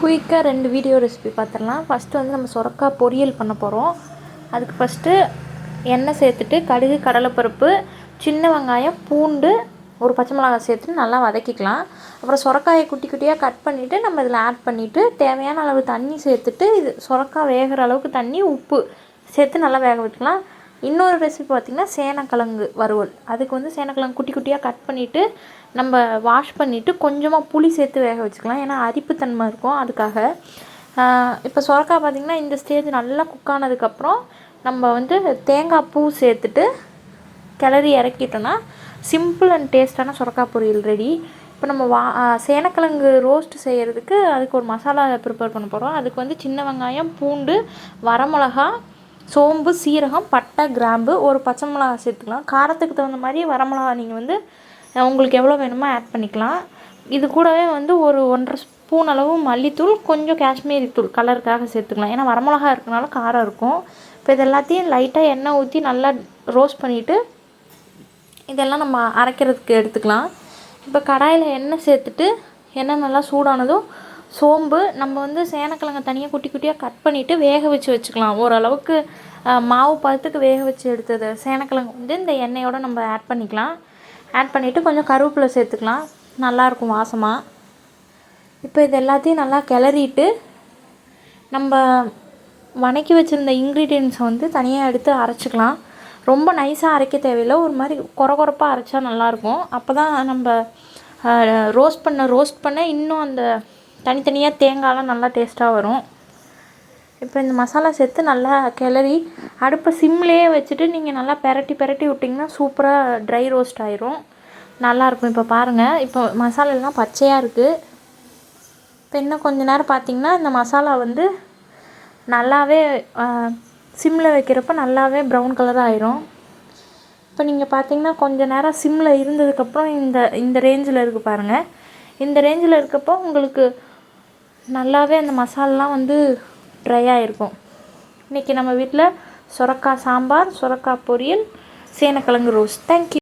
குயிக்காக 2 video recipe பார்த்துடலாம். First வந்து நம்ம சொரக்காய் பொரியல் பண்ண போகிறோம். அதுக்கு ஃபஸ்ட்டு எண்ணெய் சேர்த்துட்டு கடுகு, கடலைப்பருப்பு, சின்ன வெங்காயம், பூண்டு, ஒரு பச்சை மிளகாய் சேர்த்துட்டு நல்லா வதக்கிக்கலாம். அப்புறம் சொரக்காயை குட்டி குட்டியாக கட் பண்ணிவிட்டு நம்ம இதில் ஆட் பண்ணிவிட்டு தேவையான அளவு தண்ணி சேர்த்துட்டு இது சொரக்காய் வேகிற அளவுக்கு தண்ணி, உப்பு சேர்த்து நல்லா வேக வச்சுக்கலாம். இன்னொரு ரெசிபி பார்த்திங்கன்னா சேனக்கிழங்கு வறுவல். அதுக்கு வந்து சேனக்கிழங்கு குட்டி குட்டியாக கட் பண்ணிவிட்டு நம்ம வாஷ் பண்ணிவிட்டு கொஞ்சமாக புளி சேர்த்து வேக வச்சுக்கலாம். ஏன்னா அரிப்புத்தன்மை இருக்கும், அதுக்காக. இப்போ சொரக்காய் பார்த்திங்கன்னா இந்த ஸ்டேஜ் நல்லா குக் ஆனதுக்கப்புறம் நம்ம வந்து தேங்காய் பூ சேர்த்துட்டு கிளறி இறக்கிட்டோன்னா சிம்பிள் அண்ட் டேஸ்ட்டான சொரக்காய் பொரியல் ரெடி. இப்போ நம்ம சேனக்கிழங்கு ரோஸ்ட் செய்கிறதுக்கு அதுக்கு ஒரு மசாலா ப்ரிப்பேர் பண்ண போகிறோம். அதுக்கு வந்து சின்ன வெங்காயம், பூண்டு, வரமிளகா, சோம்பு, சீரகம், பட்டை, கிராம்பு, ஒரு பச்சை மிளகா சேர்த்துக்கலாம். காரத்துக்கு தகுந்த மாதிரி வரமிளகா நீங்கள் வந்து உங்களுக்கு எவ்வளோ வேணுமோ ஆட் பண்ணிக்கலாம். இது கூடவே வந்து ஒரு 1.5 ஸ்பூன் அளவு மல்லித்தூள், கொஞ்சம் காஷ்மீரி தூள் கலருக்காக சேர்த்துக்கலாம். ஏன்னா வரமிளகா இருக்கனால காரம் இருக்கும். இப்போ இது எல்லாத்தையும் லைட்டாக எண்ணெய் ஊற்றி நல்லா ரோஸ்ட் பண்ணிவிட்டு இதெல்லாம் நம்ம அரைக்கிறதுக்கு எடுத்துக்கலாம். இப்போ கடாயில் எண்ணெய் சேர்த்துட்டு எண்ணெய் நல்லா சூடானதும் சோம்பு, நம்ம வந்து சேனக்கிழங்க தனியாக குட்டி குட்டியாக கட் பண்ணிவிட்டு வேக வச்சுக்கலாம். ஓரளவுக்கு மாவு பதத்துக்கு வேக வச்சு எடுத்தது சேனக்கிழங்கு வந்து இந்த எண்ணெயோடு நம்ம ஆட் பண்ணிக்கலாம். ஆட் பண்ணிவிட்டு கொஞ்சம் கருவேப்பிலை சேர்த்துக்கலாம், நல்லாயிருக்கும் வாசமாக. இப்போ இது எல்லாத்தையும் நல்லா கிளறிட்டு நம்ம வதக்கி வச்சுருந்த இன்க்ரீடியன்ஸை வந்து தனியாக எடுத்து அரைச்சிக்கலாம். ரொம்ப நைஸாக அரைக்க தேவையில்லை, ஒரு மாதிரி கொரகொரப்பாக அரைச்சா நல்லாயிருக்கும். அப்போ தான் நம்ம ரோஸ்ட் பண்ண இன்னும் அந்த தனித்தனியாக தேங்காயெலாம் நல்லா டேஸ்ட்டாக வரும். இப்போ இந்த மசாலா சேர்த்து நல்லா கிளறி அடுப்பை சிம்லேயே வச்சுட்டு நீங்கள் நல்லா பெரட்டி விட்டிங்கன்னா சூப்பராக ட்ரை ரோஸ்ட் ஆயிரும், நல்லாயிருக்கும். இப்போ பாருங்கள், இப்போ மசாலாலாம் பச்சையாக இருக்குது. இப்போ இன்னும் கொஞ்சம் நேரம் பார்த்திங்கன்னா இந்த மசாலா வந்து நல்லாவே சிம்மில் வைக்கிறப்ப நல்லாவே ப்ரௌன் கலராக ஆயிரும். இப்போ நீங்கள் பார்த்திங்கன்னா கொஞ்சம் நேரம் சிம்மில் இருந்ததுக்கப்புறம் இந்த ரேஞ்சில் இருக்குது பாருங்கள். இந்த ரேஞ்சில் இருக்கப்போ உங்களுக்கு நல்லாவே அந்த மசாலாலாம் வந்து ட்ரை ஆகிருக்கும். இன்றைக்கி நம்ம வீட்டில் சொரக்காய் சாம்பார், சொரக்காய் பொரியல், சேனக்கிழங்கு ரோஸ்ட். தேங்க்யூ.